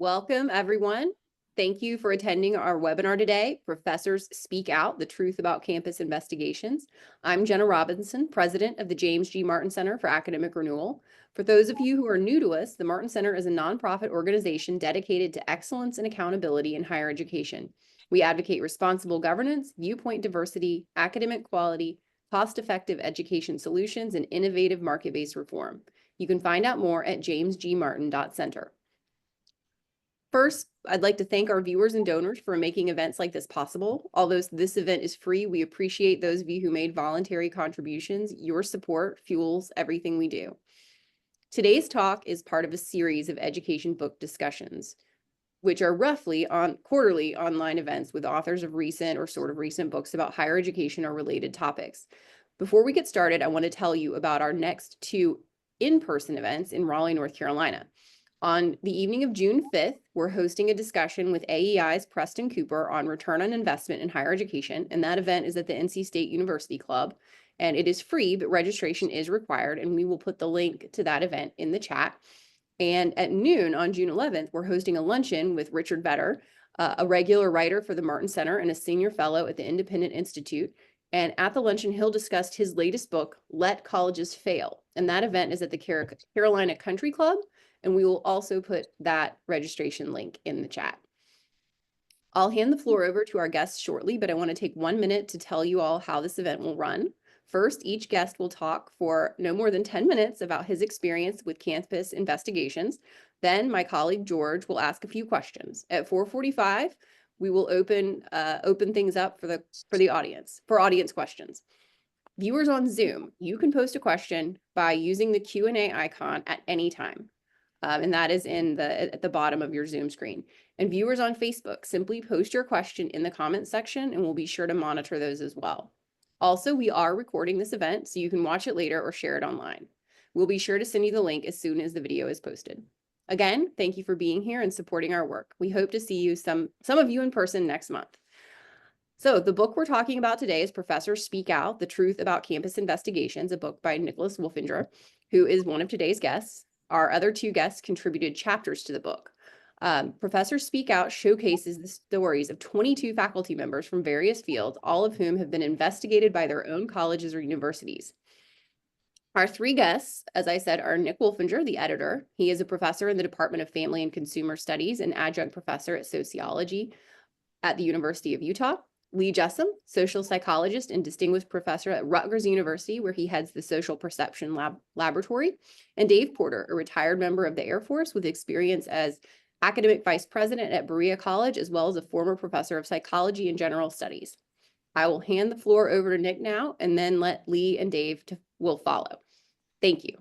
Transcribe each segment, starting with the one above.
Welcome, everyone. Thank you for attending our webinar today, Professors Speak Out, the Truth About Campus Investigations. I'm Jenna Robinson, President of the James G. Martin Center for Academic Renewal. For those of you who are new to us, the Martin Center is a nonprofit organization dedicated to excellence and accountability in higher education. We advocate responsible governance, viewpoint diversity, academic quality, cost-effective education solutions, and innovative market-based reform. You can find out more at jamesgmartin.center. First, I'd like to thank our viewers and donors for making events like this possible. Although this event is free, we appreciate those of you who made voluntary contributions. Your support fuels everything we do. Today's talk is part of a series of education book discussions, which are roughly on quarterly online events with authors of recent or sort of recent books about higher education or related topics. Before we get started, I want to tell you about our next two in-person events in Raleigh, North Carolina. On the evening of June 5th, we're hosting a discussion with AEI's Preston Cooper on return on investment in higher education, and that event is at the NC State University Club, and it is free, but registration is required, and we will put the link to that event in the chat. And at noon on June 11th, we're hosting a luncheon with Richard Vedder, a regular writer for the Martin Center and a senior fellow at the Independent Institute. And at the luncheon, he'll discuss his latest book, Let Colleges Fail. And that event is at the Carolina Country Club. And we will also put that registration link in the chat. I'll hand the floor over to our guests shortly, but I want to take 1 minute to tell you all how this event will run. First, each guest will talk for no more than 10 minutes about his experience with campus investigations. Then my colleague George will ask a few questions. At 4:45, we will open things up for the audience, for audience questions. Viewers on Zoom, you can post a question by using the Q&A icon at any time. And that is at the bottom of your Zoom screen. And viewers on Facebook, simply post your question in the comments section and we'll be sure to monitor those as well. Also, we are recording this event so you can watch it later or share it online. We'll be sure to send you the link as soon as the video is posted. Again, thank you for being here and supporting our work. We hope to see you, some of you in person next month. So the book we're talking about today is Professors Speak Out, The Truth About Campus Investigations, a book by Nicholas Wolfinger, who is one of today's guests. Our other two guests contributed chapters to the book. Professors Speak Out showcases the stories of 22 faculty members from various fields, all of whom have been investigated by their own colleges or universities. Our three guests, as I said, are Nick Wolfinger, the editor. He is a professor in the Department of Family and Consumer Studies and adjunct professor at sociology at the University of Utah. Lee Jussim, social psychologist and distinguished professor at Rutgers University, where he heads the Social Perception Laboratory, and Dave Porter, a retired member of the Air Force with experience as academic vice president at Berea College, as well as a former professor of psychology and general studies. I will hand the floor over to Nick now, and then let Lee and Dave will follow. Thank you.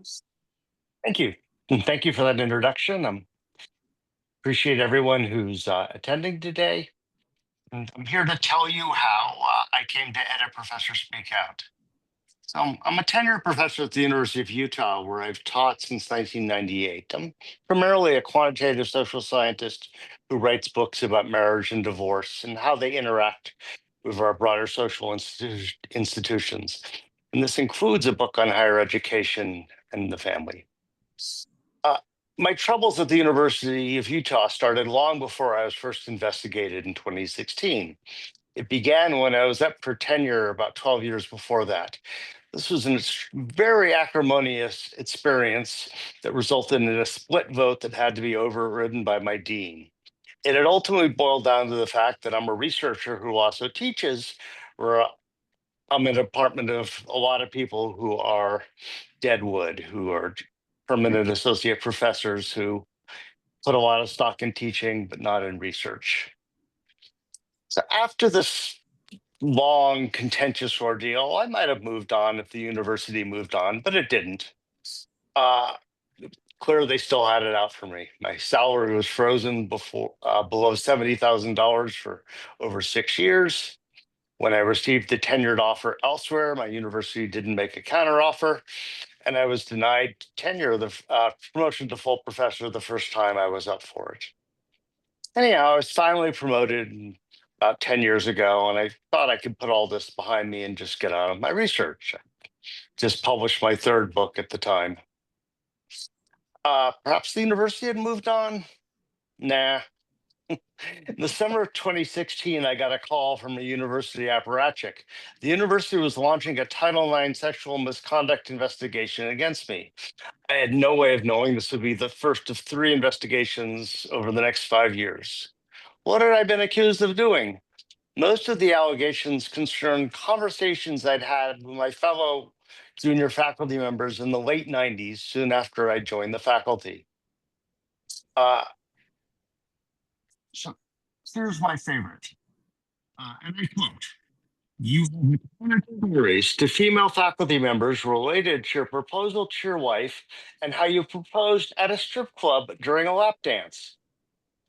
Thank you. And thank you for that introduction. Appreciate everyone who's attending today. And I'm here to tell you how I came to edit Professor Speak Out. So I'm a tenured professor at the University of Utah, where I've taught since 1998. I'm primarily a quantitative social scientist who writes books about marriage and divorce and how they interact with our broader social institutions. And this includes a book on higher education and the family. My troubles at the University of Utah started long before I was first investigated in 2016. It began when I was up for tenure about 12 years before that. This was a very acrimonious experience that resulted in a split vote that had to be overridden by my dean. It had ultimately boiled down to the fact that I'm a researcher who also teaches, where I'm in a department of a lot of people who are deadwood, who are permanent associate professors who put a lot of stock in teaching, but not in research. So after this long, contentious ordeal, I might have moved on if the university moved on, but it didn't. Clearly, they still had it out for me. My salary was frozen below $70,000 for over 6 years. When I received the tenured offer elsewhere, my university didn't make a counteroffer, and I was denied tenure, the promotion to full professor the first time I was up for it. Anyhow, I was finally promoted about 10 years ago, and I thought I could put all this behind me and just get on with my research. I just published my third book at the time. Perhaps the university had moved on. Nah. In the summer of 2016, I got a call from a university apparatchik. The university was launching a Title IX sexual misconduct investigation against me. I had no way of knowing this would be the first of three investigations over the next 5 years. What had I been accused of doing? Most of the allegations concerned conversations I'd had with my fellow junior faculty members in the late 90s, soon after I joined the faculty. Uh, so here's my favorite, and I quote, "You have inquiries to female faculty members related to your proposal to your wife and how you proposed at a strip club during a lap dance."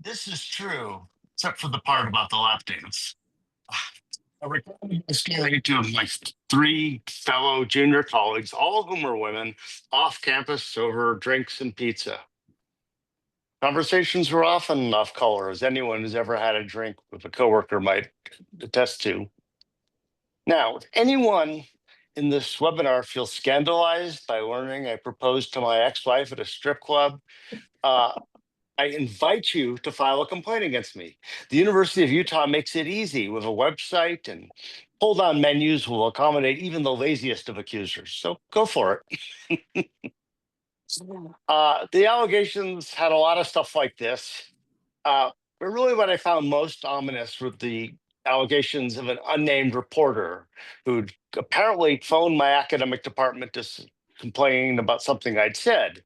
This is true, except for the part about the lap dance. I recorded my story to my three fellow junior colleagues, all of whom were women, off campus over drinks and pizza. Conversations were often off color, as anyone who's ever had a drink with a coworker might attest to. Now, if anyone in this webinar feels scandalized by learning I proposed to my ex-wife at a strip club, uh, I invite you to file a complaint against me. The University of Utah makes it easy with a website, and hold-on menus will accommodate even the laziest of accusers. So go for it. The allegations had a lot of stuff like this. But really, what I found most ominous were the allegations of an unnamed reporter who'd apparently phoned my academic department to complain about something I'd said.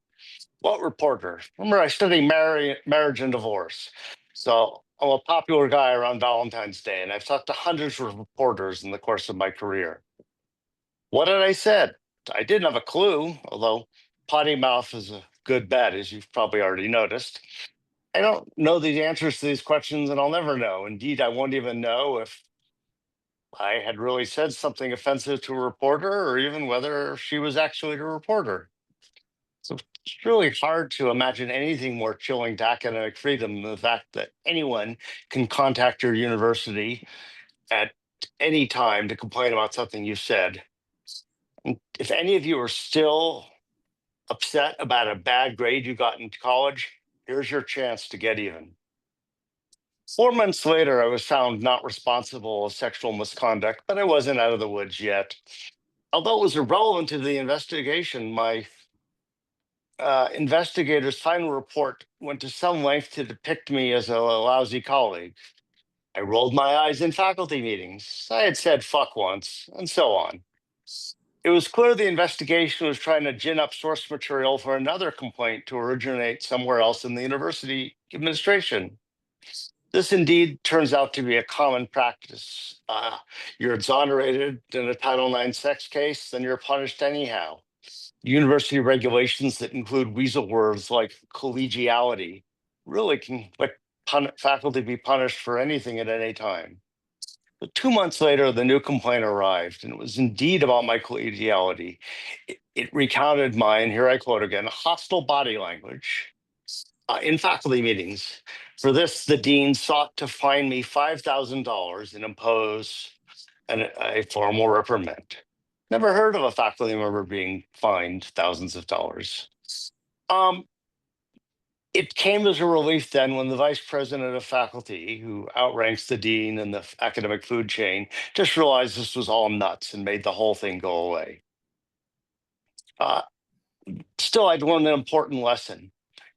What reporter? Remember, I study marriage and divorce. So I'm a popular guy around Valentine's Day, and I've talked to hundreds of reporters in the course of my career. What had I said? I didn't have a clue, although potty mouth is a good bet, as you've probably already noticed. I don't know the answers to these questions, and I'll never know. Indeed, I won't even know if I had really said something offensive to a reporter or even whether she was actually a reporter. So it's really hard to imagine anything more chilling to academic freedom than the fact that anyone can contact your university at any time to complain about something you said. And if any of you are still upset about a bad grade you got in college, here's your chance to get even. 4 months later, I was found not responsible of sexual misconduct, but I wasn't out of the woods yet. Although it was irrelevant to the investigation, my investigators' final report went to some length to depict me as a lousy colleague. I rolled my eyes in faculty meetings. I had said fuck once, and so on. It was clear the investigation was trying to gin up source material for another complaint to originate somewhere else in the university administration. This indeed turns out to be a common practice. You're exonerated in a Title IX sex case, then you're punished anyhow. University regulations that include weasel words like collegiality really can let faculty be punished for anything at any time. But 2 months later, the new complaint arrived, and it was indeed about my collegiality. It recounted my, and here I quote again, hostile body language in faculty meetings. For this, the dean sought to fine me $5,000 and impose a formal reprimand. Never heard of a faculty member being fined thousands of dollars. Um, it came as a relief then when the vice president of faculty, who outranks the dean in the academic food chain, just realized this was all nuts and made the whole thing go away. Uh, Still, I'd learned an important lesson.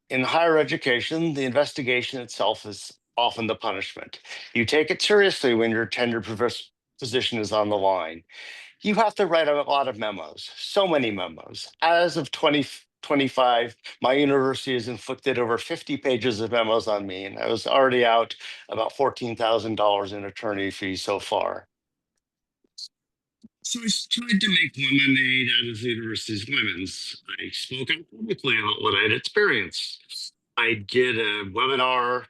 In higher education, the investigation itself is often the punishment. You take it seriously when your tenured position is on the line. You have to write a lot of memos, so many memos. As of 2025, my university has inflicted over 50 pages of memos on me, and I was already out about $14,000 in attorney fees so far. So I tried to make lemonade out of the university's lemons. I spoke out publicly about what I had experienced. I did a webinar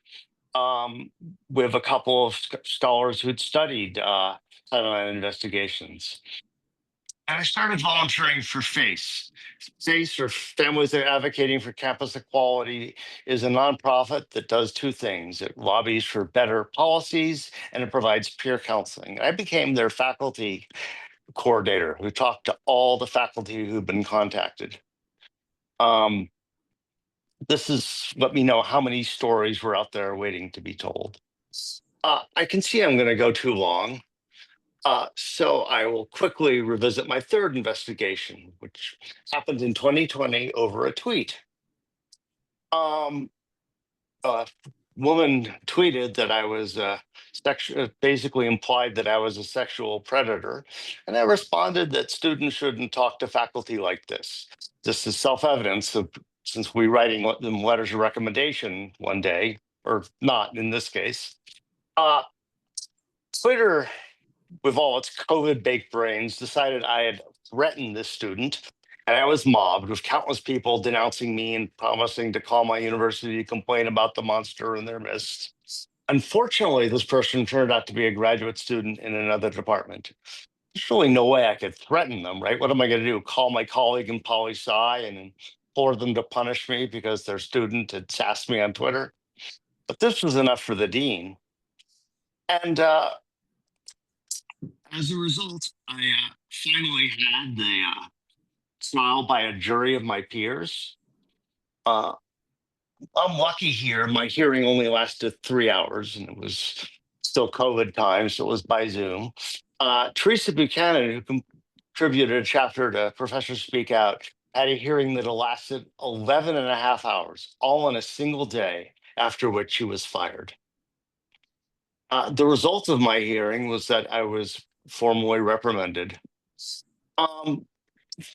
um, with a couple of scholars who'd studied Title IX investigations. And I started volunteering for FACE. FACE, or Families That Are Advocating for Campus Equality, is a nonprofit that does two things. It lobbies for better policies and it provides peer counseling. I became their faculty coordinator who talked to all the faculty who've been contacted. Um, This is let me know how many stories were out there waiting to be told. I can see I'm going to go too long. So I will quickly revisit my third investigation, which happened in 2020 over a tweet. Um, a woman tweeted that I was basically implied that I was a sexual predator, and I responded that students shouldn't talk to faculty like this. This is self-evident, so since we writing them letters of recommendation one day, or not in this case. Uh, Twitter, with all its COVID baked brains, decided I had threatened this student, and I was mobbed with countless people denouncing me and promising to call my university to complain about the monster in their midst. Unfortunately, this person turned out to be a graduate student in another department. There's really no way I could threaten them, right? What am I going to do? Call my colleague in poli sci and implore them to punish me because their student had sassed me on Twitter? But this was enough for the dean. And as a result, I finally had the trial by a jury of my peers. Uh, I'm lucky here. My hearing only lasted 3 hours, and it was still COVID time, so it was by Zoom. Teresa Buchanan, who contributed a chapter to Professor Speak Out, had a hearing that lasted 11 and a half hours, all in a single day, after which she was fired. The result of my hearing was that I was formally reprimanded. Um,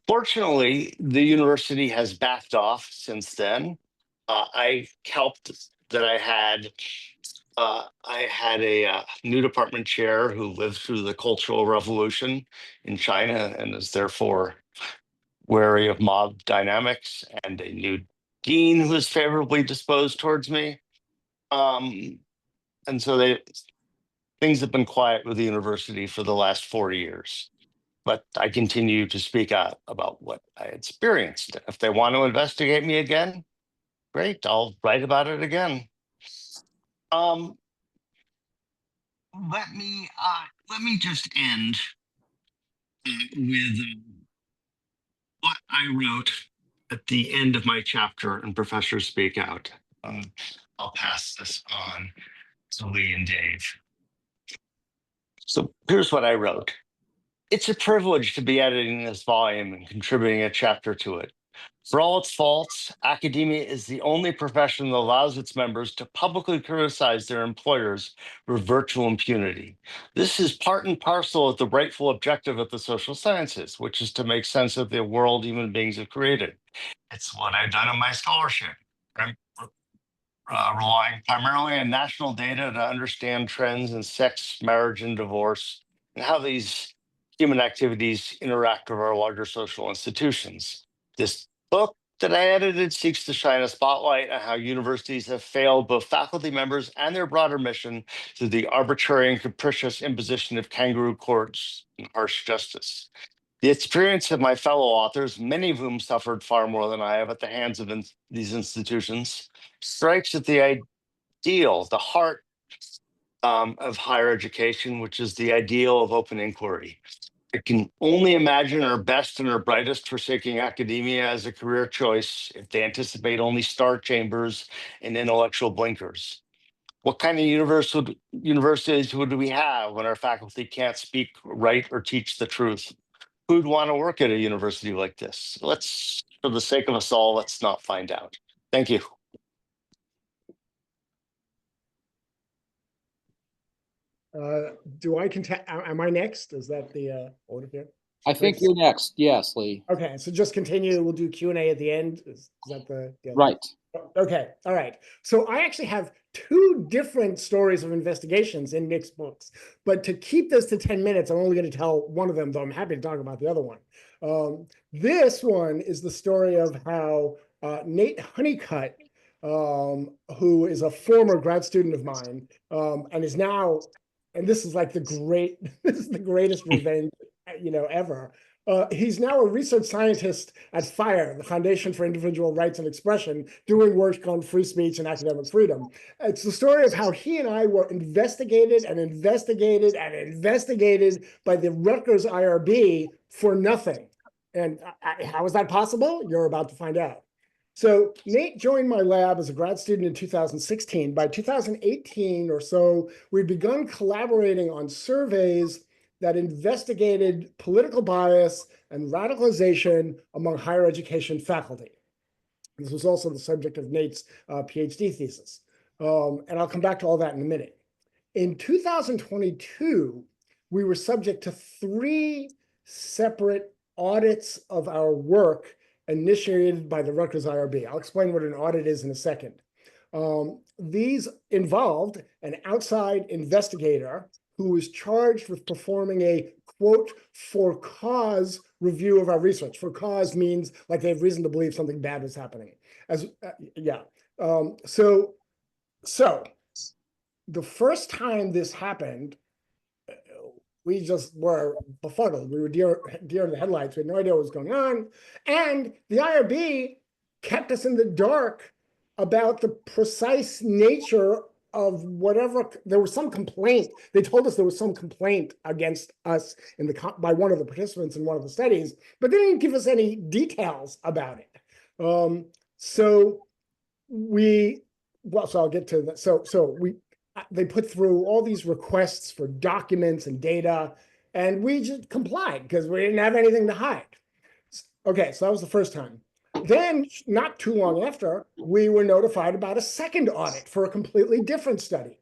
Fortunately, the university has backed off since then. I helped that I had a new department chair who lived through the Cultural Revolution in China and is therefore wary of mob dynamics, and a new dean who is favorably disposed towards me. Um, and so things have been quiet with the university for the last 4 years. But I continue to speak out about what I experienced. If they want to investigate me again, great, I'll write about it again. Um, let me just end with what I wrote at the end of my chapter in Professor Speak Out. I'll pass this on to Lee and Dave. So here's what I wrote. It's a privilege to be editing this volume and contributing a chapter to it. For all its faults, academia is the only profession that allows its members to publicly criticize their employers with virtual impunity. This is part and parcel of the rightful objective of the social sciences, which is to make sense of the world human beings have created. It's what I've done in my scholarship. I'm relying primarily on national data to understand trends in sex, marriage, and divorce, and how these human activities interact with our larger social institutions. This book that I edited seeks to shine a spotlight on how universities have failed both faculty members and their broader mission through the arbitrary and capricious imposition of kangaroo courts and harsh justice. The experience of my fellow authors, many of whom suffered far more than I have at the hands of these institutions, strikes at the ideal, the heart of higher education, which is the ideal of open inquiry. I can only imagine our best and our brightest forsaking academia as a career choice if they anticipate only star chambers and intellectual blinkers. What kind of universities would we have when our faculty can't speak, write, or teach the truth? Who'd want to work at a university like this? Let's, for the sake of us all, let's not find out. Thank you. Do I am I next? Is that the order here? I think you're next. Yes, Lee. Okay, so just continue. We'll do Q&A at the end. Is that the Right. Okay, all right. So I actually have two different stories of investigations in Nick's books, but to keep this to 10 minutes, I'm only going to tell one of them, though I'm happy to talk about the other one. This one is the story of how Nate Honeycutt, who is a former grad student of mine, and is now, and this is like this is the greatest revenge, ever. He's now a research scientist at FIRE, the Foundation for Individual Rights and Expression, doing work on free speech and academic freedom. It's the story of how he and I were investigated and investigated and investigated by the Rutgers IRB for nothing. And how is that possible? You're about to find out. So Nate joined my lab as a grad student in 2016. By 2018 or so, we'd begun collaborating on surveys that investigated political bias and radicalization among higher education faculty. This was also the subject of Nate's PhD thesis. And I'll come back to all that in a minute. In 2022, we were subject to 3 separate audits of our work initiated by the Rutgers IRB. I'll explain what an audit is in a second. These involved an outside investigator who was charged with performing a, quote, for cause review of our research. For cause means like they have reason to believe something bad was happening. So the first time this happened, we just were befuddled. We were deer in the headlights. We had no idea what was going on. And the IRB kept us in the dark about the precise nature of whatever. There was some complaint. They told us there was some complaint against us by one of the participants in one of the studies, but they didn't give us any details about it. So I'll get to that. They put through all these requests for documents and data, and we just complied because we didn't have anything to hide. Okay, so that was the first time. Then, not too long after, we were notified about a second audit for a completely different study.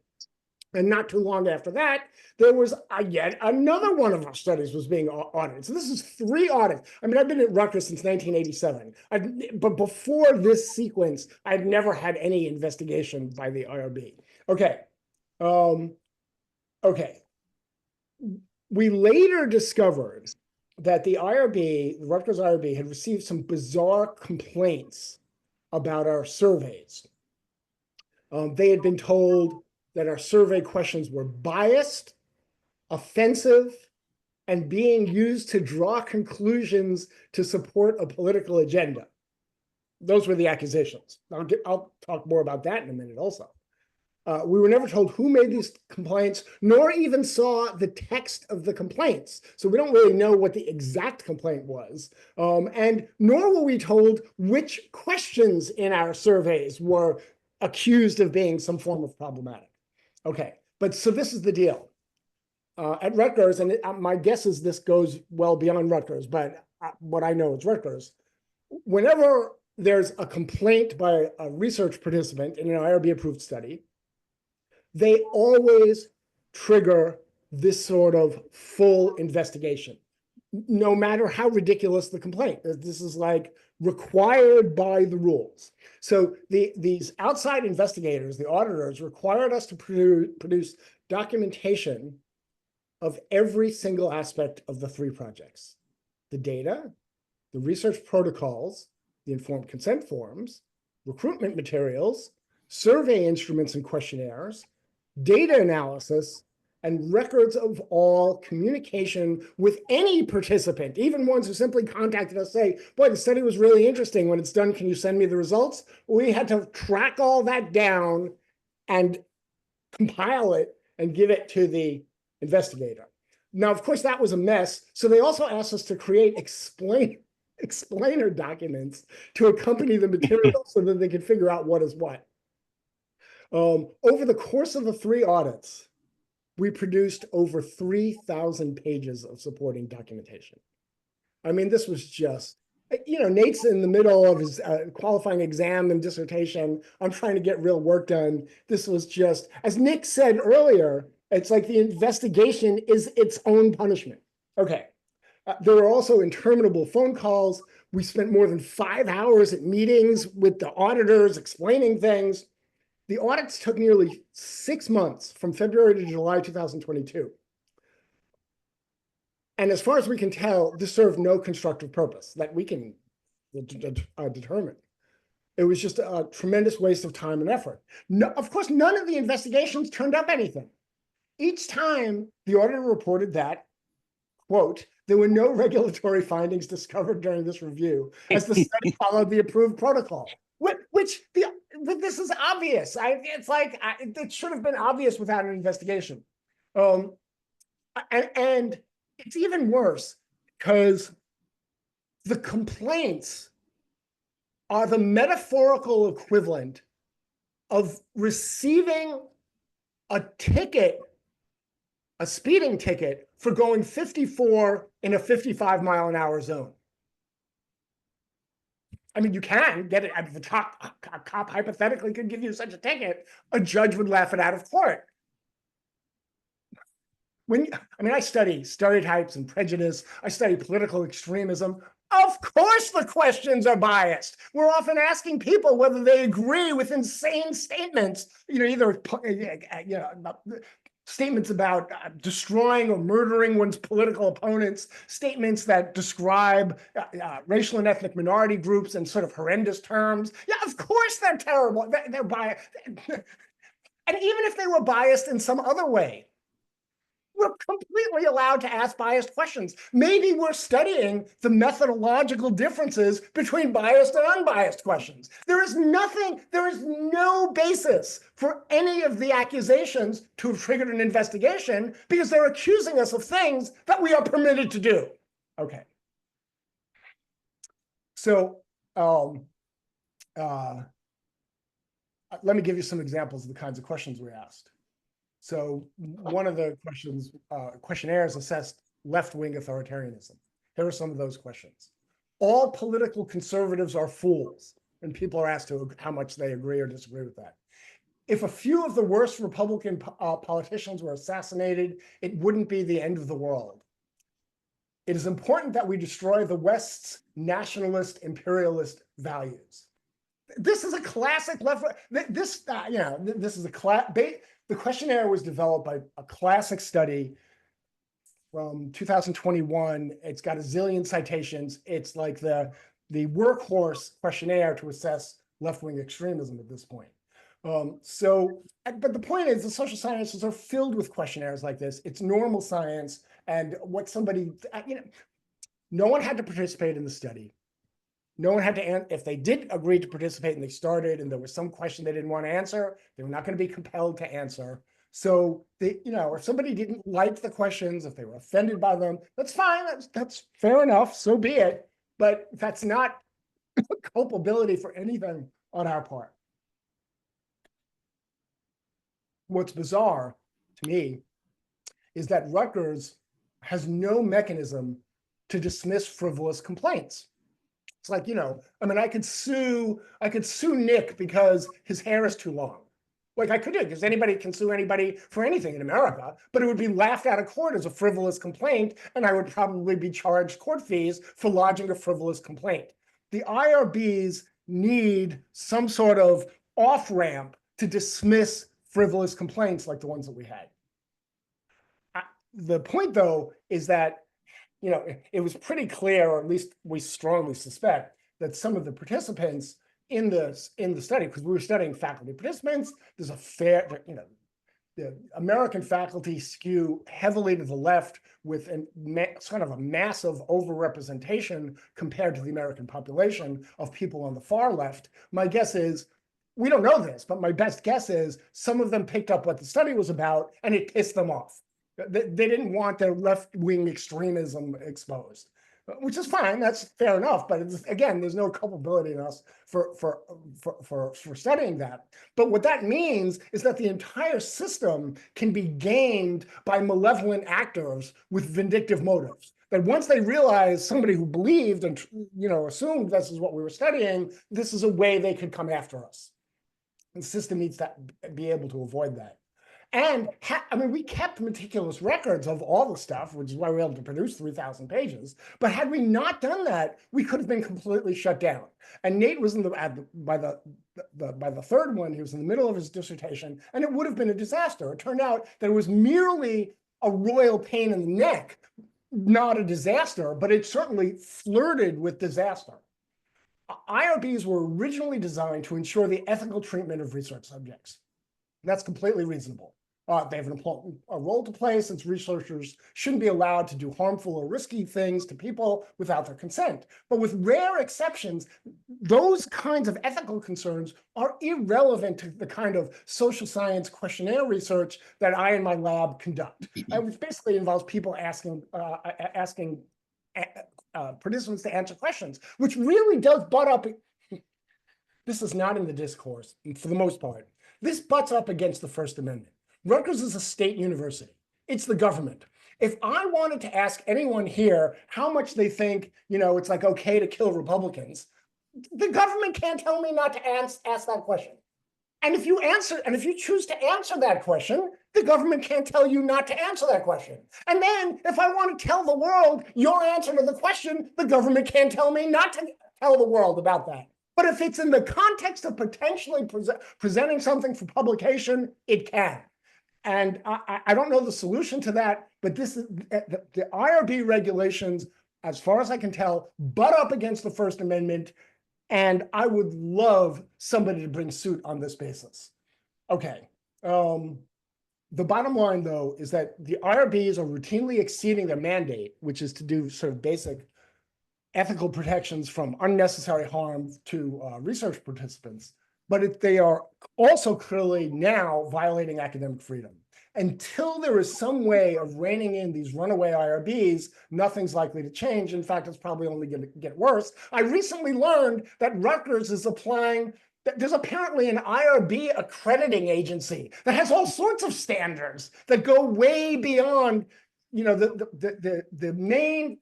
And not too long after that, there was yet another one of our studies was being audited. So this is 3 audits. I mean, I've been at Rutgers since 1987. But before this sequence, I'd never had any investigation by the IRB. Okay. We later discovered that the Rutgers IRB, had received some bizarre complaints about our surveys. They had been told that our survey questions were biased, offensive, and being used to draw conclusions to support a political agenda. Those were the accusations. I'll talk more about that in a minute also. We were never told who made these complaints, nor even saw the text of the complaints. So we don't really know what the exact complaint was. And nor were we told which questions in our surveys were accused of being some form of problematic. Okay, but so this is the deal. At Rutgers, and my guess is this goes well beyond Rutgers, but what I know is Rutgers, whenever there's a complaint by a research participant in an IRB-approved study, they always trigger this sort of full investigation, no matter how ridiculous the complaint. This is like required by the rules. So these outside investigators, the auditors, required us to produce documentation of every single aspect of the 3 projects: the data, the research protocols, the informed consent forms, recruitment materials, survey instruments and questionnaires, data analysis, and records of all communication with any participant, even ones who simply contacted us, say, boy, the study was really interesting. When it's done, can you send me the results? We had to track all that down and compile it and give it to the investigator. Now, of course, that was a mess. So they also asked us to create explainer documents to accompany the material so that they could figure out what is what. Over the course of the 3 audits, we produced over 3,000 pages of supporting documentation. I mean, this was just, Nate's in the middle of his qualifying exam and dissertation. I'm trying to get real work done. This was just, as Nick said earlier, it's like the investigation is its own punishment. Okay. There were also interminable phone calls. We spent more than 5 hours at meetings with the auditors explaining things. The audits took nearly 6 months, from February to July 2022. And as far as we can tell, this served no constructive purpose that we can determine. It was just a tremendous waste of time and effort. No, of course, none of the investigations turned up anything. Each time the auditor reported that, quote, there were no regulatory findings discovered during this review as the study followed the approved protocol. But this is obvious. It should have been obvious without an investigation. And it's even worse because the complaints are the metaphorical equivalent of receiving a ticket, a speeding ticket, for going 54 in a 55-mile-an-hour zone. I mean, you can get it. If a cop hypothetically could give you such a ticket, a judge would laugh it out of court. I study stereotypes and prejudice. I study political extremism. Of course, the questions are biased. We're often asking people whether they agree with insane statements, either statements about destroying or murdering one's political opponents, statements that describe racial and ethnic minority groups in sort of horrendous terms. Yeah, of course they're terrible. They're biased. And even if they were biased in some other way, we're completely allowed to ask biased questions. Maybe we're studying the methodological differences between biased and unbiased questions. There is no basis for any of the accusations to have triggered an investigation because they're accusing us of things that we are permitted to do. Okay. So let me give you some examples of the kinds of questions we asked. So one of the questionnaires assessed left-wing authoritarianism. Here are some of those questions. All political conservatives are fools, and people are asked how much they agree or disagree with that. If a few of the worst Republican politicians were assassinated, it wouldn't be the end of the world. It is important that we destroy the West's nationalist imperialist values. This is a classic left. This is the questionnaire was developed by a classic study from 2021. It's got a zillion citations. It's like the workhorse questionnaire to assess left-wing extremism at this point. But the point is, the social sciences are filled with questionnaires like this. It's normal science, and no one had to participate in the study. No one had to, if they did agree to participate and they started and there was some question they didn't want to answer, they were not going to be compelled to answer. So if somebody didn't like the questions, if they were offended by them, that's fine. That's fair enough. So be it. But that's not culpability for anything on our part. What's bizarre to me is that Rutgers has no mechanism to dismiss frivolous complaints. It's like, I could sue Nick because his hair is too long. Like I could do, because anybody can sue anybody for anything in America, but it would be laughed out of court as a frivolous complaint, and I would probably be charged court fees for lodging a frivolous complaint. The IRBs need some sort of off-ramp to dismiss frivolous complaints like the ones that we had. The point, though, is that it was pretty clear, or at least we strongly suspect, that some of the participants in the study, because we were studying faculty participants, there's a the American faculty skew heavily to the left with sort of a massive overrepresentation compared to the American population of people on the far left. My guess is, we don't know this, but my best guess is some of them picked up what the study was about and it pissed them off. They didn't want their left-wing extremism exposed, which is fine. That's fair enough. But again, there's no culpability in us for studying that. But what that means is that the entire system can be gamed by malevolent actors with vindictive motives. That once they realize somebody who believed and assumed this is what we were studying, this is a way they could come after us. The system needs to be able to avoid that. And we kept meticulous records of all the stuff, which is why we were able to produce 3,000 pages. But had we not done that, we could have been completely shut down. And Nate was by the third one. He was in the middle of his dissertation, and it would have been a disaster. It turned out that it was merely a royal pain in the neck, not a disaster, but it certainly flirted with disaster. IRBs were originally designed to ensure the ethical treatment of research subjects. That's completely reasonable. They have a role to play, since researchers shouldn't be allowed to do harmful or risky things to people without their consent. But with rare exceptions, those kinds of ethical concerns are irrelevant to the kind of social science questionnaire research that I and my lab conduct, which basically involves people asking participants to answer questions, which really does butt up This is not in the discourse for the most part. This butts up against the First Amendment. Rutgers is a state university. It's the government. If I wanted to ask anyone here how much they think, it's like okay to kill Republicans, the government can't tell me not to ask that question. And if you choose to answer that question, the government can't tell you not to answer that question. And then if I want to tell the world your answer to the question, the government can't tell me not to tell the world about that. But if it's in the context of potentially presenting something for publication, it can. And I don't know the solution to that, but this is the IRB regulations, as far as I can tell, butt up against the First Amendment. And I would love somebody to bring suit on this basis. Okay. The bottom line, though, is that the IRBs are routinely exceeding their mandate, which is to do sort of basic ethical protections from unnecessary harm to research participants. But they are also clearly now violating academic freedom. Until there is some way of reining in these runaway IRBs, nothing's likely to change. In fact, it's probably only going to get worse. I recently learned that Rutgers is applying, there's apparently an IRB accrediting agency that has all sorts of standards that go way beyond, the main,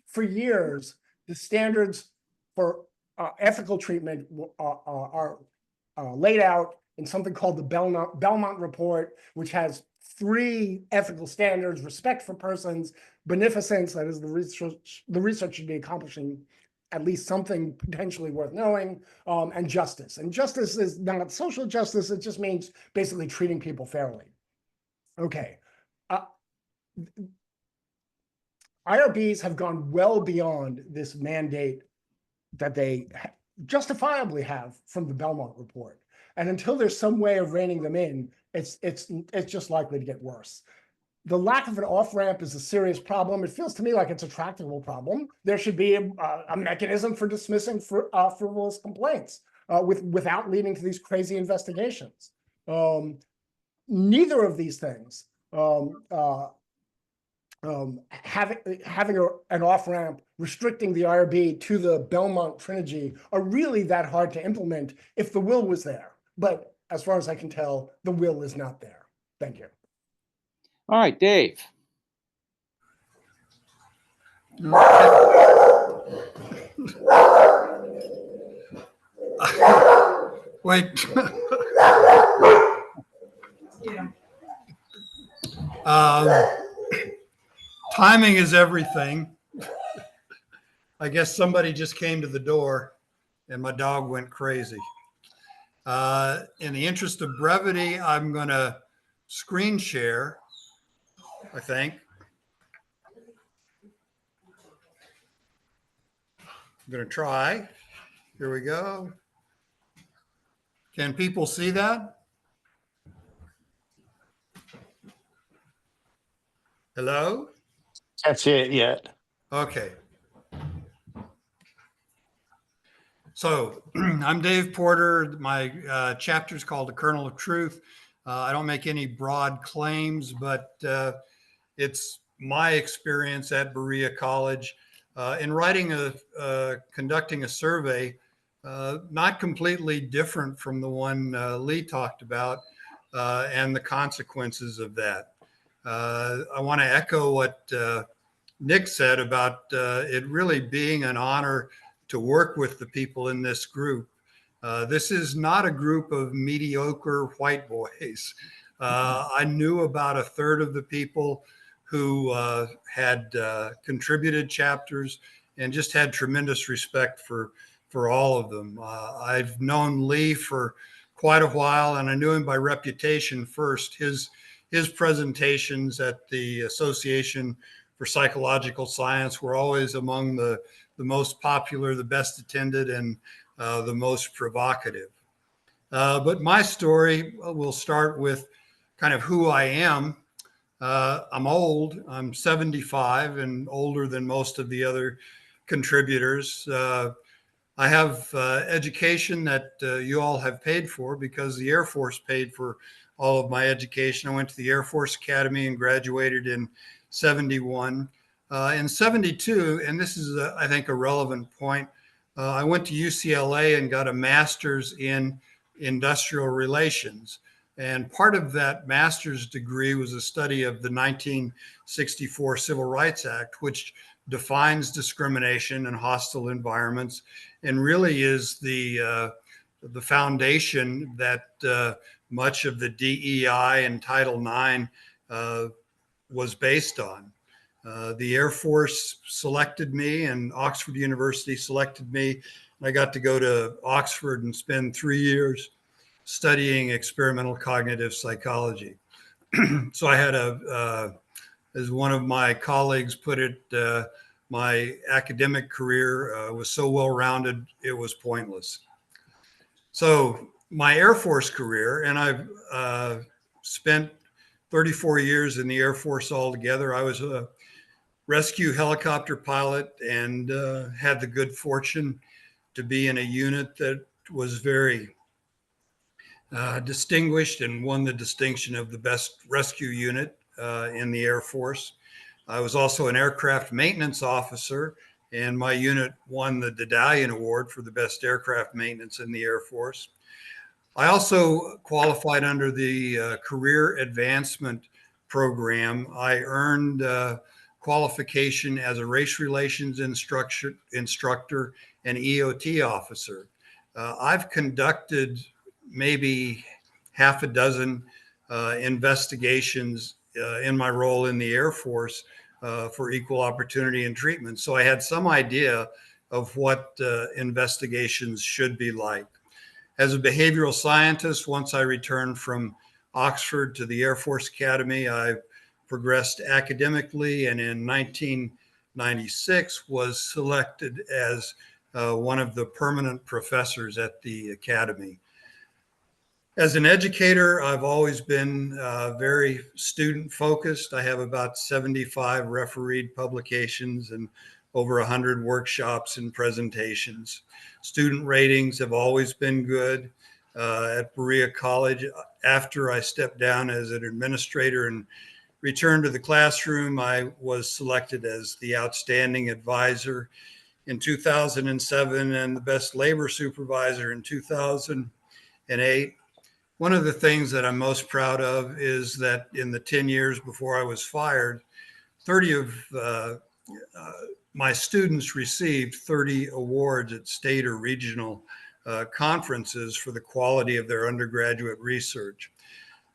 for years, the standards for ethical treatment are laid out in something called the Belmont Report, which has 3 ethical standards: respect for persons, beneficence, that is the research should be accomplishing at least something potentially worth knowing, and justice. And justice is not social justice, it just means basically treating people fairly. Okay. IRBs have gone well beyond this mandate that they justifiably have from the Belmont Report. And until there's some way of reining them in, it's just likely to get worse. The lack of an off-ramp is a serious problem. It feels to me like it's a tractable problem. There should be a mechanism for dismissing frivolous complaints without leading to these crazy investigations. Neither of these things, having an off-ramp, restricting the IRB to the Belmont Trilogy, are really that hard to implement if the will was there. But as far as I can tell, the will is not there. Thank you. All right, Dave. Wait. Timing is everything. I guess somebody just came to the door and my dog went crazy. In the interest of brevity, I'm going to screen share, I think. I'm going to try. Here we go. Can people see that? Hello? Can't see it yet. Okay. So I'm Dave Porter. My chapter is called The Kernel of Truth. I don't make any broad claims, but it's my experience at Berea College in writing conducting a survey, not completely different from the one Lee talked about, and the consequences of that. I want to echo what Nick said about it really being an honor to work with the people in this group. This is not a group of mediocre white boys. I knew about a third of the people who had contributed chapters and just had tremendous respect for all of them. I've known Lee for quite a while, and I knew him by reputation first. His presentations at the Association for Psychological Science were always among the most popular, the best attended, and the most provocative. But my story will start with kind of who I am. I'm old. I'm 75 and older than most of the other contributors. I have education that you all have paid for because the Air Force paid for all of my education. I went to the Air Force Academy and graduated in 71. In 72, and this is, I think, a relevant point, I went to UCLA and got a master's in industrial relations. And part of that master's degree was a study of the 1964 Civil Rights Act, which defines discrimination and hostile environments, and really is the foundation that much of the DEI and Title IX was based on. The Air Force selected me, and Oxford University selected me. And I got to go to Oxford and spend 3 years studying experimental cognitive psychology. So I had as one of my colleagues put it, my academic career was so well-rounded, it was pointless. So my Air Force career, and I've spent 34 years in the Air Force altogether. I was a rescue helicopter pilot and had the good fortune to be in a unit that was very distinguished and won the distinction of the best rescue unit in the Air Force. I was also an aircraft maintenance officer, and my unit won the Dedallion Award for the best aircraft maintenance in the Air Force. I also qualified under the Career Advancement Program. I earned qualification as a race relations instructor and EOT officer. I've conducted maybe half a dozen investigations in my role in the Air Force for equal opportunity and treatment. So I had some idea of what investigations should be like. As a behavioral scientist, once I returned from Oxford to the Air Force Academy, I progressed academically, and in 1996 was selected as one of the permanent professors at the Academy. As an educator, I've always been very student focused. I have about 75 refereed publications and over 100 workshops and presentations. Student ratings have always been good. At Berea College, after I stepped down as an administrator and returned to the classroom, I was selected as the outstanding advisor in 2007 and the best labor supervisor in 2008. One of the things that I'm most proud of is that in the 10 years before I was fired, 30 of my students received 30 awards at state or regional conferences for the quality of their undergraduate research.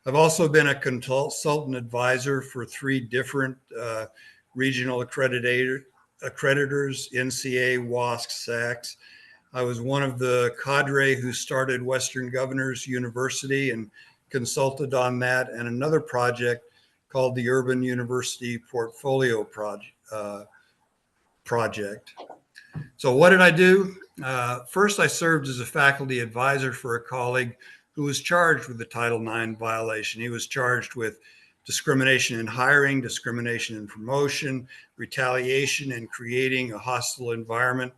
I've also been a consultant advisor for 3 different regional accreditors, NCA, WASC, SACS. I was one of the cadre who started Western Governors University and consulted on that, and another project called the Urban University Portfolio Project. So what did I do? First, I served as a faculty advisor for a colleague who was charged with the Title IX violation. He was charged with discrimination in hiring, discrimination in promotion, retaliation, and creating a hostile environment.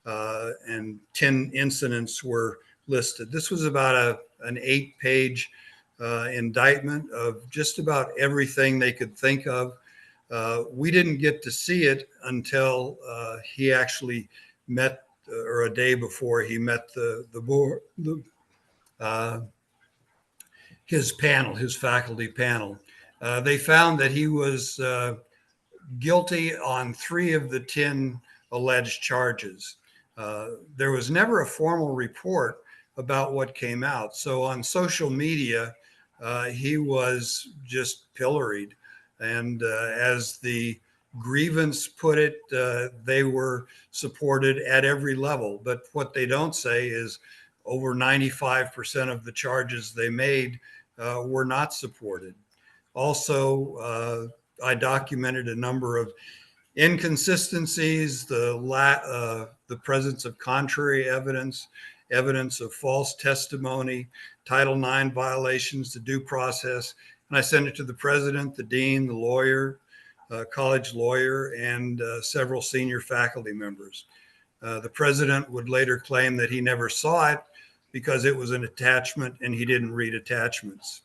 And 10 incidents were listed. This was about an 8-page indictment of just about everything they could think of. We didn't get to see it until he actually met, or a day before he met his panel, his faculty panel. They found that he was guilty on 3 of the 10 alleged charges. There was never a formal report about what came out. So on social media, he was just pilloried. And as the grievance put it, they were supported at every level. But what they don't say is over 95% of the charges they made were not supported. Also, I documented a number of inconsistencies, the presence of contrary evidence, evidence of false testimony, Title IX violations, the due process. And I sent it to the president, the dean, the lawyer, college lawyer, and several senior faculty members. The president would later claim that he never saw it because it was an attachment and he didn't read attachments.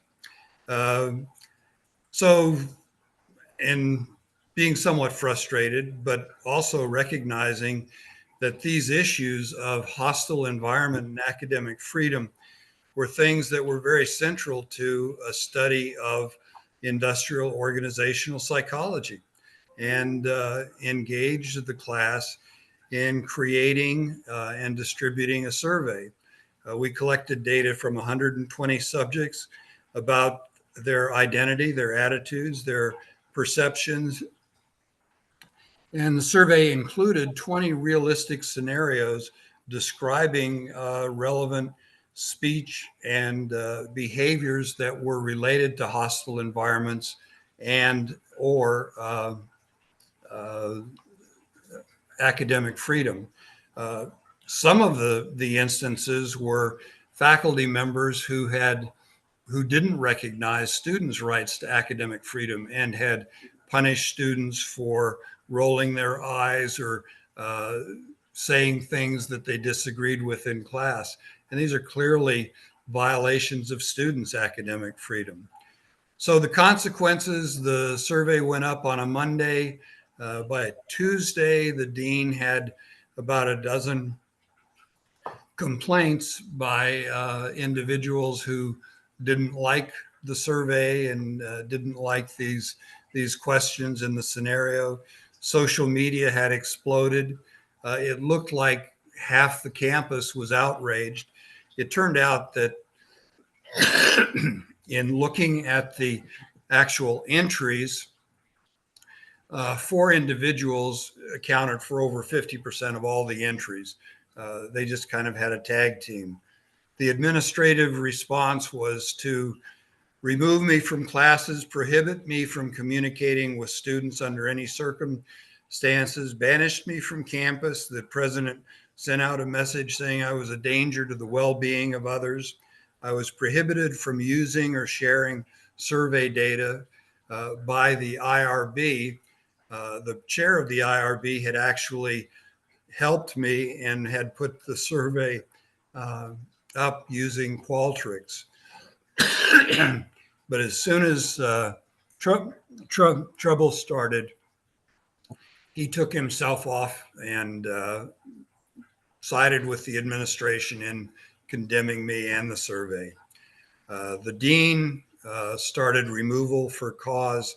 So, in being somewhat frustrated, but also recognizing that these issues of hostile environment and academic freedom were things that were very central to a study of industrial organizational psychology, and engaged the class in creating and distributing a survey. We collected data from 120 subjects about their identity, their attitudes, their perceptions, and the survey included 20 realistic scenarios describing relevant speech and behaviors that were related to hostile environments and or uh, academic freedom. Some of the instances were faculty members who didn't recognize students' rights to academic freedom and had punished students for rolling their eyes or saying things that they disagreed with in class. And these are clearly violations of students' academic freedom. So the consequences, the survey went up on a Monday. By Tuesday, the dean had about a dozen complaints by individuals who didn't like the survey and didn't like these questions in the scenario. Social media had exploded. It looked like half the campus was outraged. It turned out that in looking at the actual entries, 4 individuals accounted for over 50% of all the entries. They just kind of had a tag team. The administrative response was to remove me from classes, prohibit me from communicating with students under any circumstances, banished me from campus. The president sent out a message saying I was a danger to the well-being of others. I was prohibited from using or sharing survey data by the IRB. The chair of the IRB had actually helped me and had put the survey up using Qualtrics. But as soon as trouble started, he took himself off and sided with the administration in condemning me and the survey. The dean started removal for cause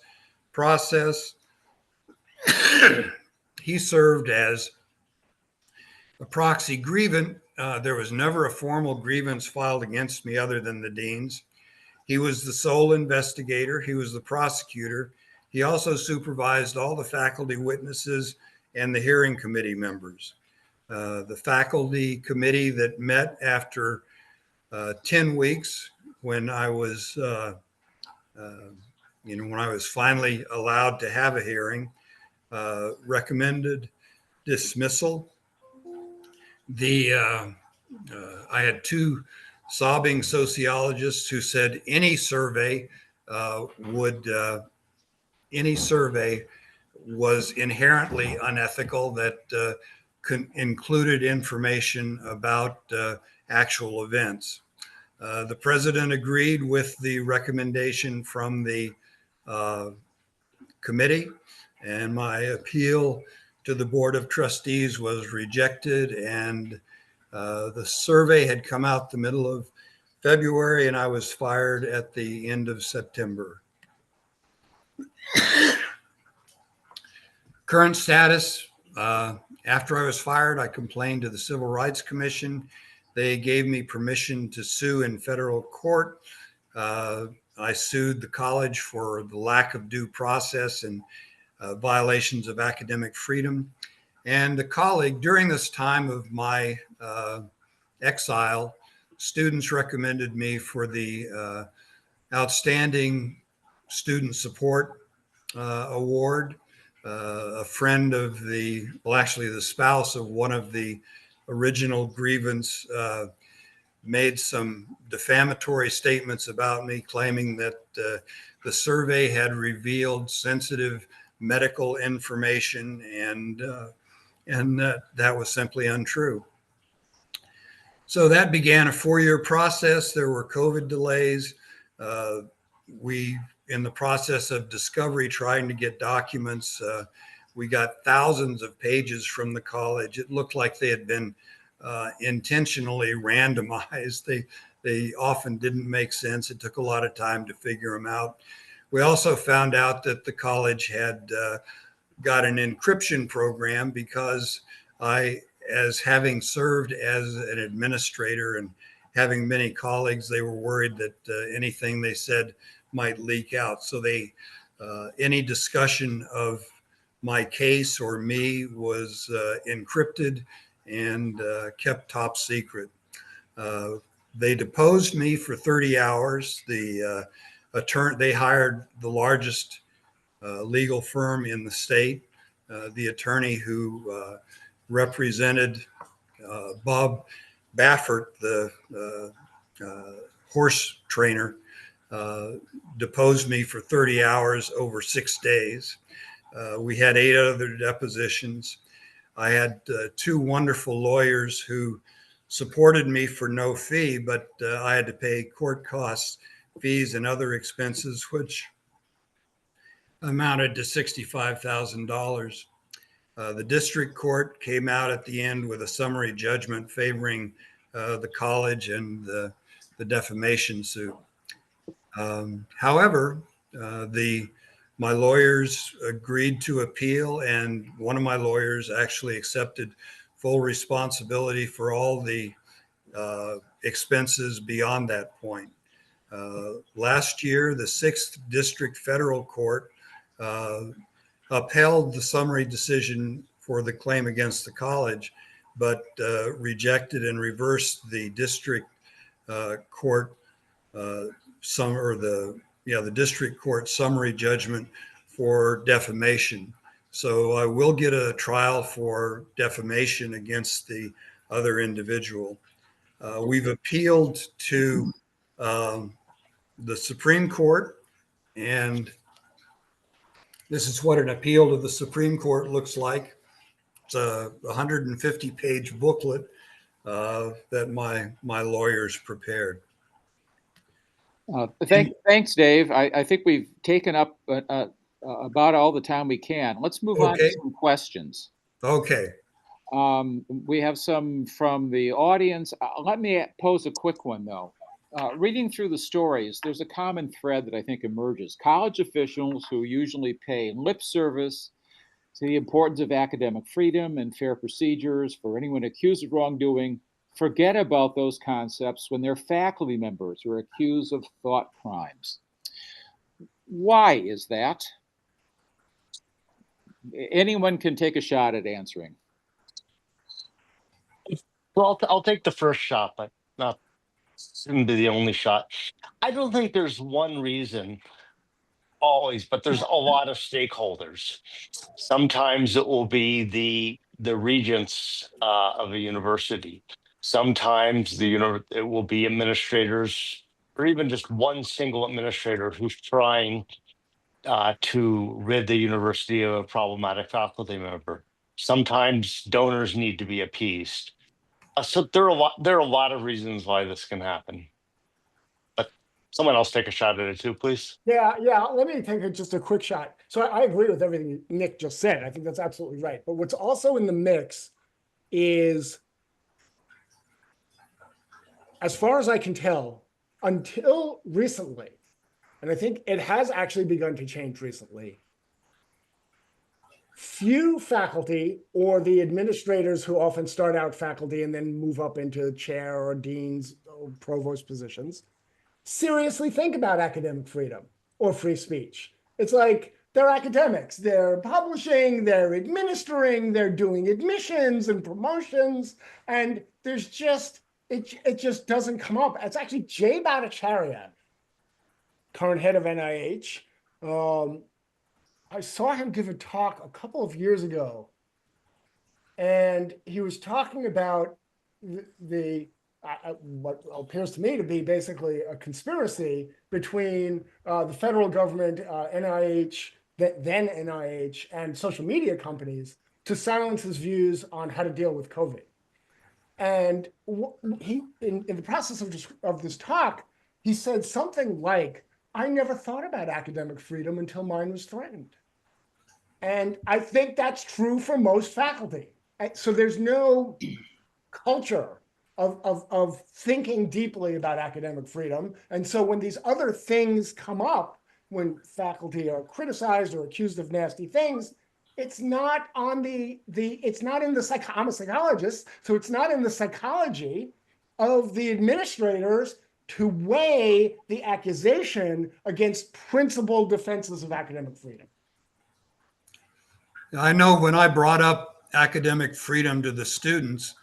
process. He served as a proxy grievant. There was never a formal grievance filed against me other than the dean's. He was the sole investigator. He was the prosecutor. He also supervised all the faculty witnesses and the hearing committee members. The faculty committee that met after 10 weeks when I was, when I was finally allowed to have a hearing, recommended dismissal. I had 2 sobbing sociologists who said any survey was inherently unethical that included information about actual events. The president agreed with the recommendation from the committee, and my appeal to the Board of Trustees was rejected, and the survey had come out the middle of February, and I was fired at the end of September. Current status, after I was fired, I complained to the Civil Rights Commission. They gave me permission to sue in federal court. I sued the college for the lack of due process and violations of academic freedom. And a colleague, during this time of my exile, students recommended me for the Outstanding Student Support Award. A friend of the spouse of one of the original grievance made some defamatory statements about me, claiming that the survey had revealed sensitive medical information, and that was simply untrue. So that began a 4-year process. There were COVID delays. We, in the process of discovery, trying to get documents, We got thousands of pages from the college. It looked like they had been intentionally randomized. They often didn't make sense. It took a lot of time to figure them out. We also found out that the college had got an encryption program because as having served as an administrator and having many colleagues, they were worried that anything they said might leak out. So any discussion of my case or me was encrypted and kept top secret. They deposed me for 30 hours. They hired the largest legal firm in the state. The attorney who represented Bob Baffert, the horse trainer, deposed me for 30 hours over 6 days. We had 8 other depositions. I had 2 wonderful lawyers who supported me for no fee, but I had to pay court costs, fees, and other expenses, which amounted to $65,000. The district court came out at the end with a summary judgment favoring the college and the defamation suit. However, my lawyers agreed to appeal, and one of my lawyers actually accepted full responsibility for all the expenses beyond that point. Last year, the 6th District Federal Court upheld the summary decision for the claim against the college, but rejected and reversed the district court the district court summary judgment for defamation. So I will get a trial for defamation against the other individual. We've appealed to the Supreme Court, and this is what an appeal to the Supreme Court looks like. It's a 150-page booklet that my lawyers prepared. Thanks, Dave. I think we've taken up about all the time we can. Let's move on to some questions. Okay. We have some from the audience. Let me pose a quick one, though. Reading through the stories, there's a common thread that I think emerges. College officials who usually pay lip service to the importance of academic freedom and fair procedures for anyone accused of wrongdoing forget about those concepts when their faculty members are accused of thought crimes. Why is that? Anyone can take a shot at answering. Well, I'll take the first shot, but not shouldn't be the only shot. I don't think there's one reason always, but there's a lot of stakeholders. Sometimes it will be the regents of a university. Sometimes it will be administrators, or even just one single administrator who's trying to rid the university of a problematic faculty member. Sometimes donors need to be appeased. So there are a lot of reasons why this can happen. But someone else take a shot at it too, please. Yeah. Let me take just a quick shot. So I agree with everything Nick just said. I think that's absolutely right. But what's also in the mix is, as far as I can tell, until recently, and I think it has actually begun to change recently, few faculty or the administrators who often start out faculty and then move up into chair or dean's or provost positions seriously think about academic freedom or free speech. It's like they're academics, they're publishing, they're administering, they're doing admissions and promotions, and there's just, it just doesn't come up. It's actually Jay Bhattacharya, current head of NIH. I saw him give a talk a couple of years ago, and he was talking about what appears to me to be basically a conspiracy between the federal government, NIH, then NIH, and social media companies to silence his views on how to deal with COVID. And he, in the process of this talk, he said something like, "I never thought about academic freedom until mine was threatened." And I think that's true for most faculty. So there's no culture of thinking deeply about academic freedom. And so when these other things come up, when faculty are criticized or accused of nasty things, it's not on it's not in the I'm a psychologist, so it's not in the psychology of the administrators to weigh the accusation against principled defenses of academic freedom. I know when I brought up academic freedom to the students,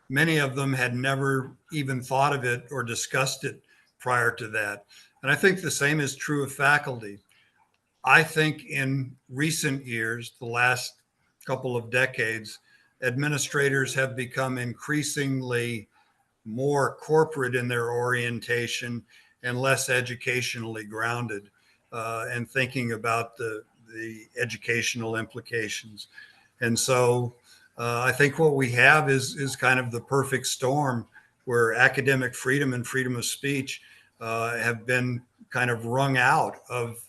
many of them had never even thought of it or discussed it prior to that. And I think the same is true of faculty. I think in recent years, the last couple of decades, administrators have become increasingly more corporate in their orientation and less educationally grounded, and thinking about the educational implications. And so I think what we have is kind of the perfect storm where academic freedom and freedom of speech have been kind of wrung out of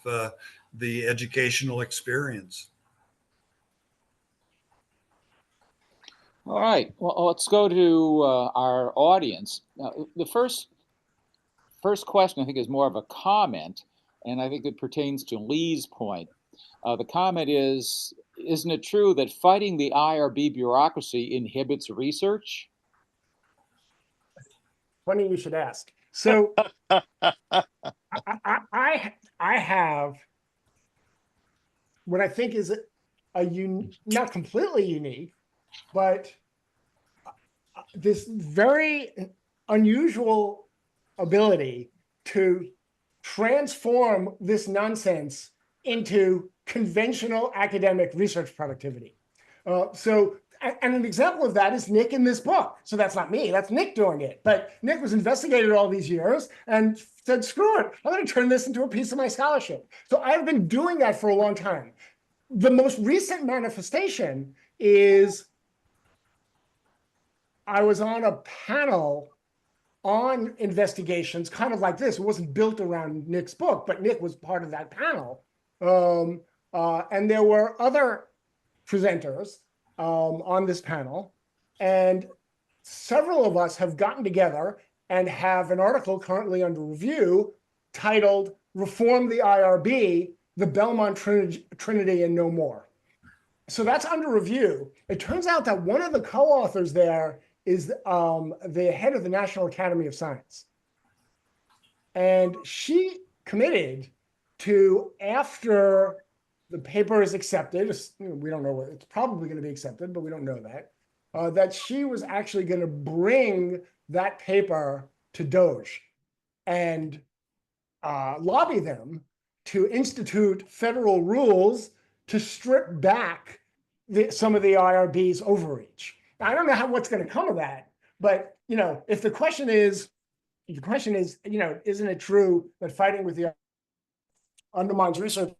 the educational experience. All right. Well, let's go to our audience. The first question, I think, is more of a comment, and I think it pertains to Lee's point. The comment is, isn't it true that fighting the IRB bureaucracy inhibits research? Funny you should ask. So I have what I think is not completely unique, but this very unusual ability to transform this nonsense into conventional academic research productivity. And an example of that is Nick in this book. So that's not me, that's Nick doing it. But Nick was investigated all these years and said, screw it, I'm going to turn this into a piece of my scholarship. So I've been doing that for a long time. The most recent manifestation is I was on a panel on investigations, kind of like this. It wasn't built around Nick's book, but Nick was part of that panel. And there were other presenters on this panel. And several of us have gotten together and have an article currently under review titled Reform the IRB, the Belmont Trinity and No More. So that's under review. It turns out that one of the co-authors there is the head of the National Academy of Science. And she committed to, after the paper is accepted, we don't know what, it's probably going to be accepted, but we don't know that, that she was actually going to bring that paper to Doge and lobby them to institute federal rules to strip back some of the IRB's overreach. I don't know what's going to come of that, but if the question is, isn't it true that fighting with the undermines research?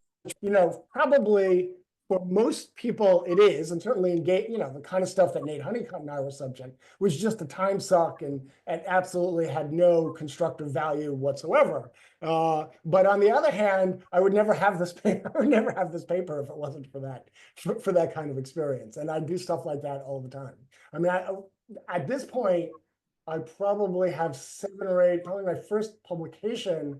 Probably for most people it is, and certainly in the kind of stuff that Nate Honeycutt and I were subject was just a time suck and absolutely had no constructive value whatsoever. But on the other hand, I would never have this paper. I would never have this paper if it wasn't for that kind of experience. And I do stuff like that all the time. I mean, at this point, I probably have 7 or 8. Probably my first publication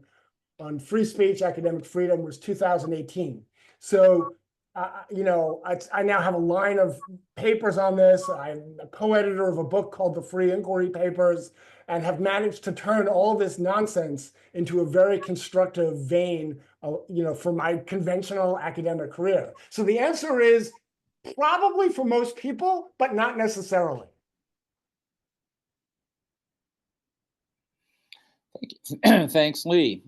on free speech, academic freedom was 2018. So, I now have a line of papers on this. I'm a co-editor of a book called The Free Inquiry Papers, and have managed to turn all this nonsense into a very constructive vein, for my conventional academic career. So the answer is probably for most people, but not necessarily. Thanks, Lee.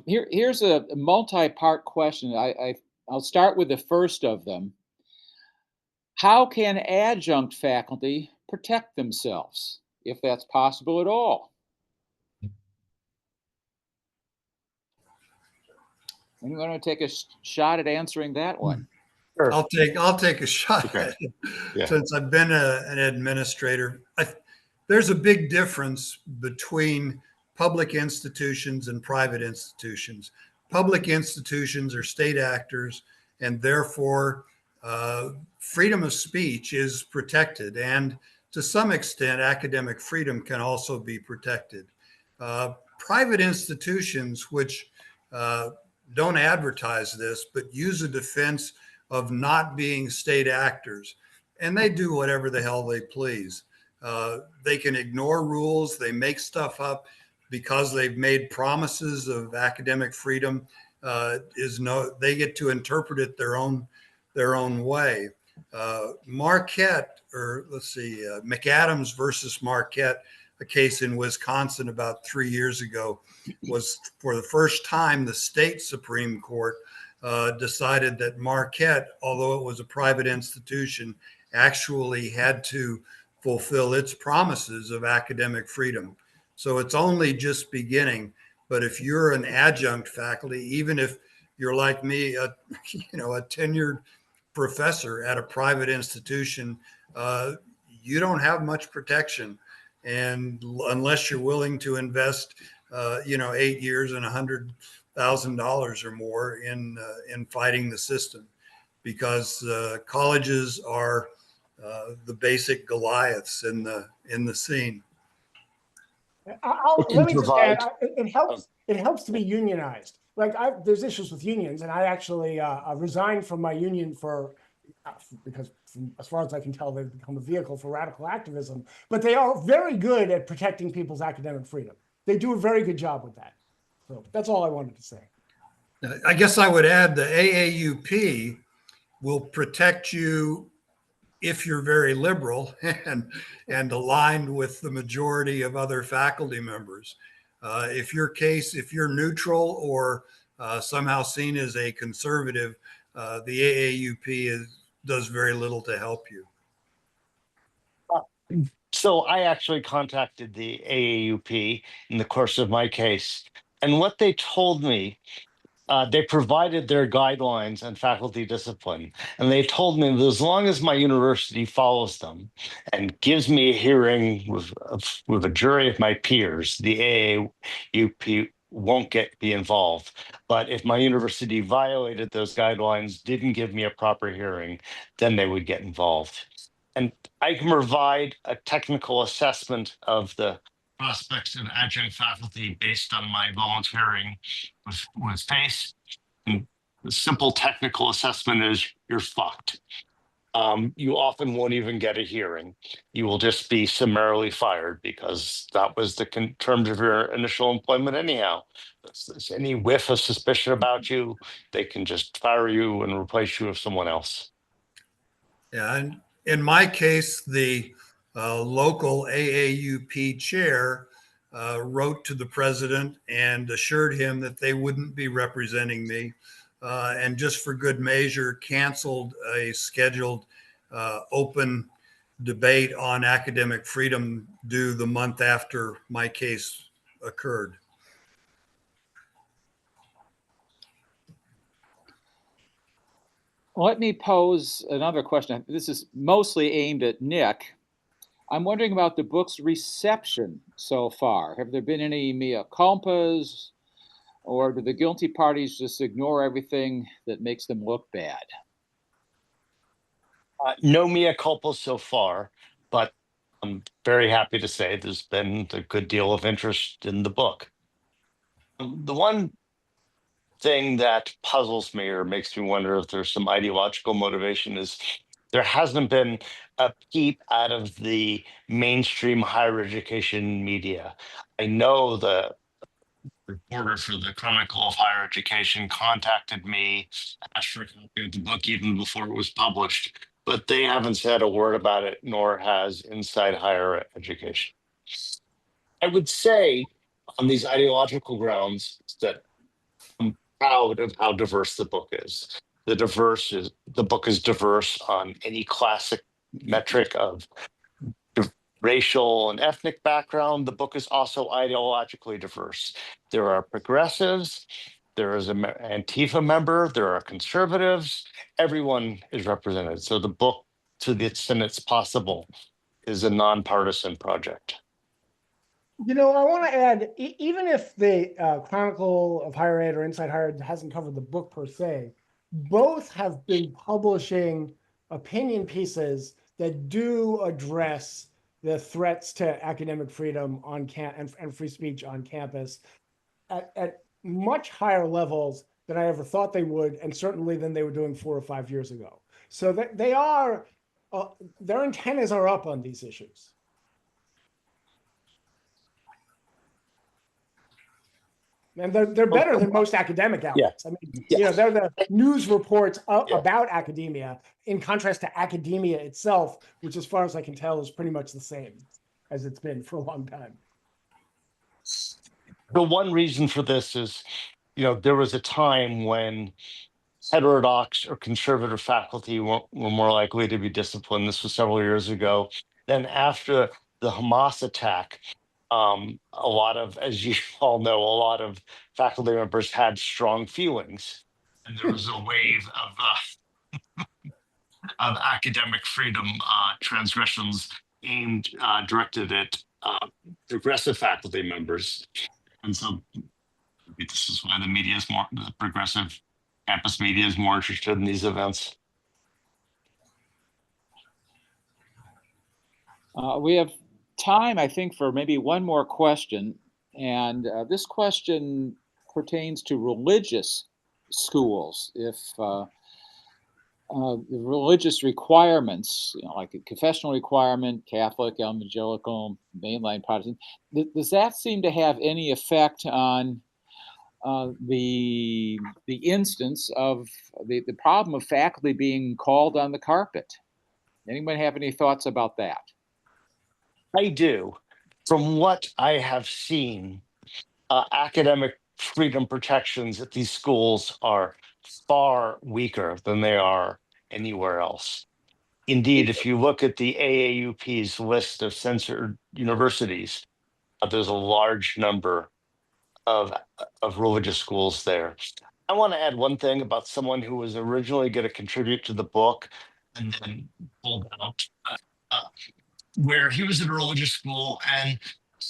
Here's a multi-part question. I'll start with the first of them. How can adjunct faculty protect themselves, if that's possible at all? I'm going to take a shot at answering that one. Sure. I'll take a shot Okay. at it. Yeah. Since I've been an administrator. There's a big difference between public institutions and private institutions. Public institutions are state actors, and therefore freedom of speech is protected, and to some extent, academic freedom can also be protected. Private institutions, which don't advertise this, but use a defense of not being state actors, and they do whatever the hell they please. They can ignore rules, they make stuff up because they've made promises of academic freedom. They get to interpret it their own way. Marquette, or let's see, McAdams versus Marquette, a case in Wisconsin about 3 years ago, was for the first time the state Supreme Court decided that Marquette, although it was a private institution, actually had to fulfill its promises of academic freedom. So it's only just beginning. But if you're an adjunct faculty, even if you're like me, a tenured professor at a private institution, you don't have much protection, and unless you're willing to invest, 8 years and $100,000 or more in fighting the system, because colleges are the basic Goliaths in the scene. It can Let me just add, provide. it helps to be unionized. Like there's issues with unions, and I actually resigned from my union because as far as I can tell, they've become a vehicle for radical activism, but they are very good at protecting people's academic freedom. They do a very good job with that. So that's all I wanted to say. I guess I would add the AAUP will protect you if you're very liberal and aligned with the majority of other faculty members. If you're neutral or somehow seen as a conservative, the AAUP does very little to help you. So I actually contacted the AAUP in the course of my case, and what they told me, they provided their guidelines on faculty discipline, and they told me that as long as my university follows them and gives me a hearing with a jury of my peers, the AAUP won't be involved. But if my university violated those guidelines, didn't give me a proper hearing, then they would get involved. And I can provide a technical assessment of the prospects of adjunct faculty based on my volunteering with FACE. And the simple technical assessment is you're fucked. You often won't even get a hearing. You will just be summarily fired because that was the terms of your initial employment anyhow. If there's any whiff of suspicion about you, they can just fire you and replace you with someone else. Yeah, and in my case, the local AAUP chair wrote to the president and assured him that they wouldn't be representing me, and just for good measure, canceled a scheduled open debate on academic freedom due the month after my case occurred. Let me pose another question. This is mostly aimed at Nick. I'm wondering about the book's reception so far. Have there been any mea culpas, or do the guilty parties just ignore everything that makes them look bad? No mea culpa so far, but I'm very happy to say there's been a good deal of interest in the book. The one thing that puzzles me or makes me wonder if there's some ideological motivation is there hasn't been a peep out of the mainstream higher education media. I know the reporter for the Chronicle of Higher Education contacted me, asked for a copy of the book even before it was published, but they haven't said a word about it, nor has Inside Higher Education. I would say on these ideological grounds that I'm proud of how diverse the book is. The book is diverse on any classic metric of racial and ethnic background. The book is also ideologically diverse. There are progressives, there is an Antifa member, there are conservatives, everyone is represented. So the book, to the extent it's possible, is a nonpartisan project. I want to add, even if the Chronicle of Higher Ed or Inside Higher Ed hasn't covered the book per se, both have been publishing opinion pieces that do address the threats to academic freedom on and free speech on campus at much higher levels than I ever thought they would, and certainly than they were doing 4 or 5 years ago. So that they are, their antennas are up on these issues. And they're better than most academic Yeah. outlets. I mean, Yeah. they're the news reports Yeah. about academia, in contrast to academia itself, which, as far as I can tell, is pretty much the same as it's been for a long time. The one reason for this is, there was a time when heterodox or conservative faculty were more likely to be disciplined. This was several years ago. Then after the Hamas attack, a lot of, as you all know, a lot of faculty members had strong feelings, and there was a wave of academic freedom transgressions aimed directed at progressive faculty members. And so this is why the progressive campus media is more interested in these events. We have time, I think, for maybe one more question. And this question pertains to religious schools. If the religious requirements, like a confessional requirement, Catholic, evangelical, mainline Protestant, does that seem to have any effect on the instance of the problem of faculty being called on the carpet? Anyone have any thoughts about that? I do. From what I have seen, academic freedom protections at these schools are far weaker than they are anywhere else. Indeed, if you look at the AAUP's list of censored universities, there's a large number of religious schools there. I want to add one thing about someone who was originally going to contribute to the book and then pulled out, where he was at a religious school and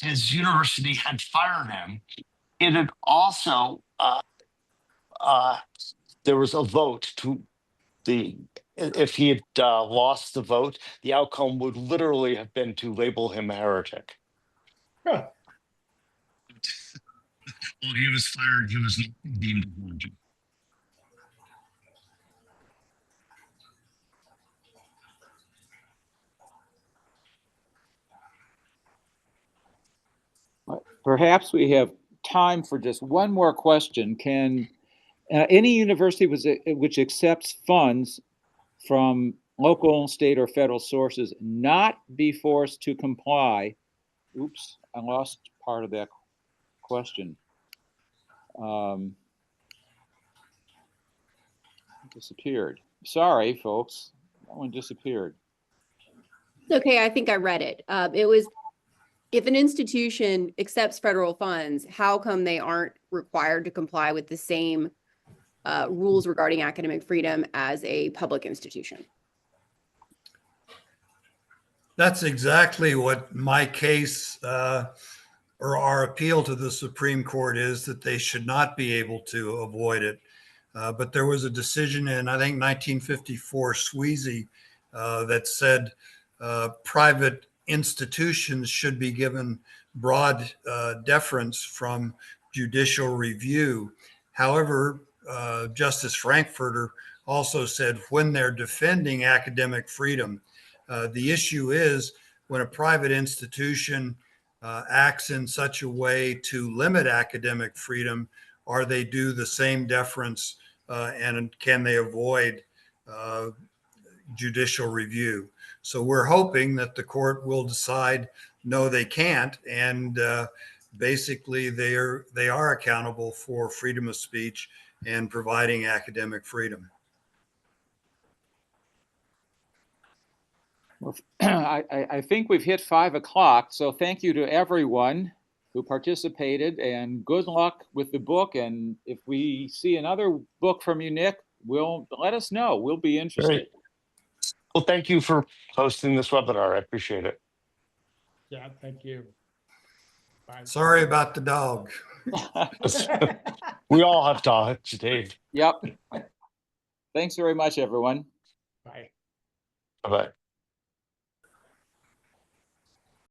his university had fired him. It had also there was a vote to the if he had lost the vote, the outcome would literally have been to label him a heretic. Huh. Well, he was fired. He was not deemed a heretic. Perhaps we have time for just one more question. Can any university which accepts funds from local, state, or federal sources not be forced to comply? Oops, I lost part of that question. Disappeared. Sorry, folks. That one disappeared. Okay, I think I read it. It was, if an institution accepts federal funds, how come they aren't required to comply with the same rules regarding academic freedom as a public institution? That's exactly what my case or our appeal to the Supreme Court is, that they should not be able to avoid it. But there was a decision in, I think, 1954 Sweezy that said private institutions should be given broad deference from judicial review. However, Justice Frankfurter also said when they're defending academic freedom, the issue is when a private institution acts in such a way to limit academic freedom, are they due the same deference and can they avoid judicial review? So we're hoping that the court will decide no, they can't, and basically they are accountable for freedom of speech and providing academic freedom. Well, I think we've hit 5 o'clock, so thank you to everyone who participated, and good luck with the book. And if we see another book from you, Nick, let us know. We'll be interested. Great. Well, thank you for hosting this webinar. I appreciate it. Yeah, thank you. Bye. Sorry about the dog. We all have dogs, Dave. Yep. Thanks very much, everyone. Bye. Bye-bye.